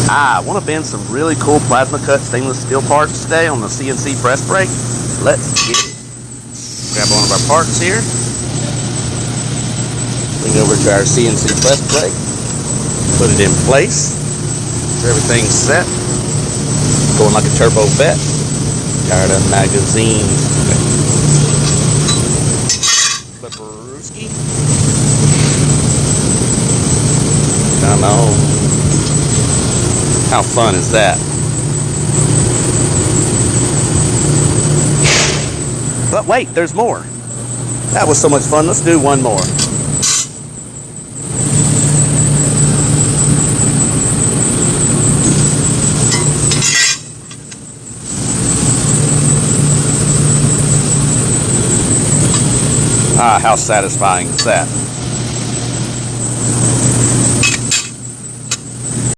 I want to bend some really cool plasma cut stainless steel parts today on the CNC press brake. Let's get it. Grab one of our parts here. Bring it over to our CNC press brake. Put it in place. Everything's set. Going like a turbo vet. Got a magazine. Flipperooski. Come on. How fun is that? But wait, there's more. That was so much fun. Let's do one more. Ah, how satisfying is that?